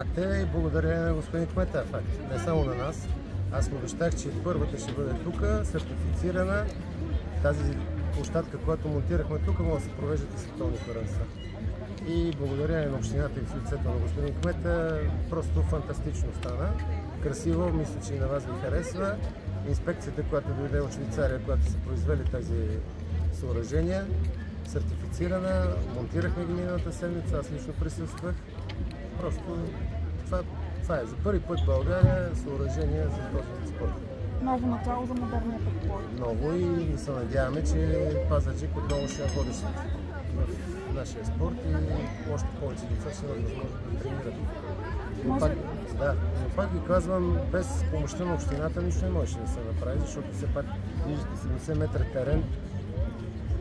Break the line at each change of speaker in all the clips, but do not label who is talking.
Факт е и благодарение на господин кмета е факт. Не само на нас. Аз му обещах, че първата ще бъде тук, сертифицирана. Тази площадка, която монтирахме тук, може да се провеждат и световни първенства. И благодарение на общината и в лицето на господин кмета, просто фантастично стана. Красиво, мисля, че и на вас ви харесва. Инспекцията, която дойде от Швейцария, която са произвели тези съоръжения, сертифицирана, монтирахме ги миналата седмица, аз лично присъствах. Просто това е за първи път в България съоръжение за този спорт.
Ново начало за модерния пътбой.
Ново и се надяваме, че Пазарджик отново ще е водещ в нашия спорт и още повече деца ще имат възможност да тренират. Но пак ви казвам, без помощта на общината нищо не може да се направи, защото все пак виждате 70 метра терен.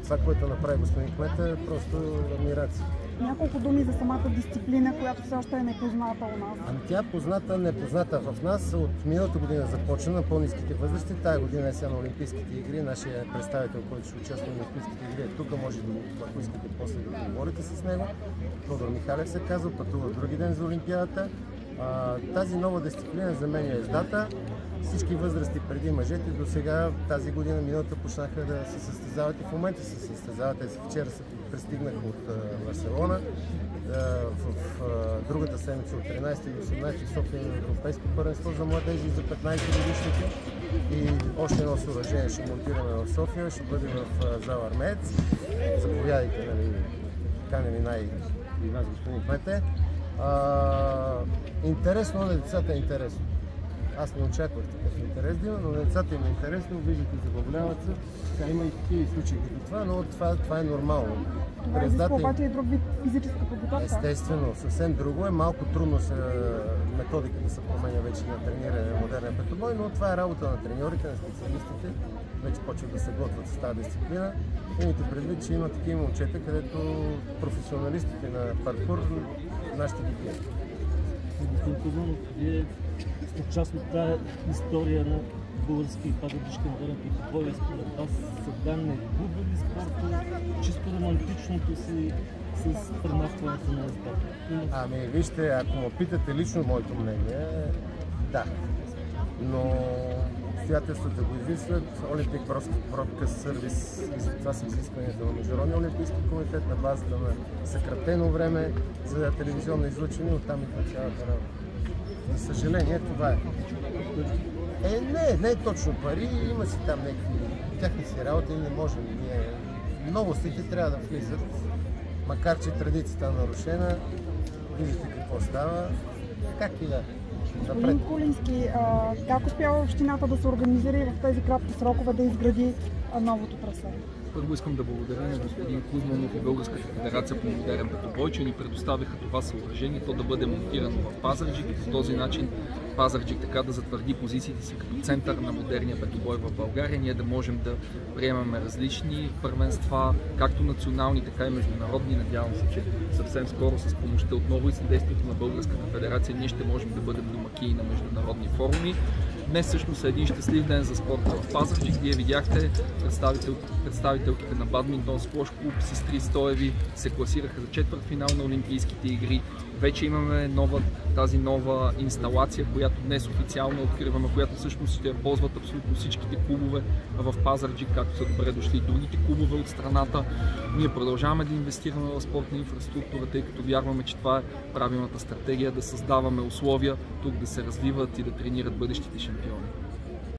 Това, което направи господин кмета, е просто адмирация.
Няколко думи за самата дисциплина, която все още е непозната у нас.
Ами тя е непозната в нас. От миналата година започна на по-ниските възрасти. Тая година е сега на Олимпийските игри. Нашия представител, който ще участва на Олимпийските игри, е тук. Може да, ако искате после да говорите с него. Тодор Михалев се казва, пътува други ден за Олимпиадата. Тази нова дисциплина за мен е ездата. Всички възрасти преди мъжете до сега тази година, миналата, почнаха да се състезават и в момента се състезават. Вчера се пристигнаха от Барселона. В другата седмица от 13 до 18 в София на Европейско първенство за младежи за 15 годишните. И още едно съоръжение ще монтираме в София, ще бъде в зала Армеец. Заповядайте, канени и вас, господин кмете. Интересно на децата е интересно. Аз не очаквах такъв интерес да има, но на децата им е интересно, виждате, забавляват се. Така, има и такива случаи като това, но това е нормално.
Това изисква обаче и друг вид физическа подготовка.
Естествено, съвсем друго е. Малко трудно методиката се променя вече на трениране на модерния петобой, но това е работа на треньорите, на специалистите. Вече почват да се готвят с тази дисциплина. Имайте предвид, че има такива момчета, където професионалистите на паркур нашите ги пият.
Господин Кузманов, вие сте част от тази история на български и пазарджишки модерен петобой. Според вас сега не губи ли спорта чисто романтичното си с премахването на ездата?
Ами вижте, ако ме питате лично моето мнение, да. Но обстоятелствата го изискват. Олимпик Бродкаст сервис, това са изискванията на Международния олимпийски комитет на базата на съкратено време за телевизионно излъчване, оттам и цялата работа. За съжаление, това е. Не е точно пари, има си там някакви тяхни си работи и не можем. Новостите трябва да влизат, макар че традицията е нарушена. Виждате какво става. Как и да.
Господин Кулински, как успява общината да се организира и в тези кратки срокове да изгради новото трасе?
Първо искам да благодаря на господин Кузманов и Българската федерация по модерен петобой, че ни предоставиха това съоръжение, то да бъде монтирано в Пазарджик и по този начин Пазарджик така да затвърди позициите си като център на модерния петобой в България. Ние да можем да приемаме различни първенства, както национални, така и международни. Надявам се, че съвсем скоро с помощта отново и съдействието на Българската федерация ние ще можем да бъдем домакини на международни форуми. Днес всъщност е един щастлив ден за спорта в Пазарджик. Вие видяхте представителките на бадминтон сквош клуб Сестри Стоеви се класираха за четвъртфинал на Олимпийските игри. Вече имаме тази нова инсталация, която днес официално откриваме, която всъщност ще я ползват абсолютно всичките клубове в Пазарджик, както са добре дошли и другите клубове от страната. Ние продължаваме да инвестираме в спортна инфраструктура, тъй като вярваме, че това е правилната стратегия да създаваме условия тук да се развиват и да тренират бъдещите шампиони.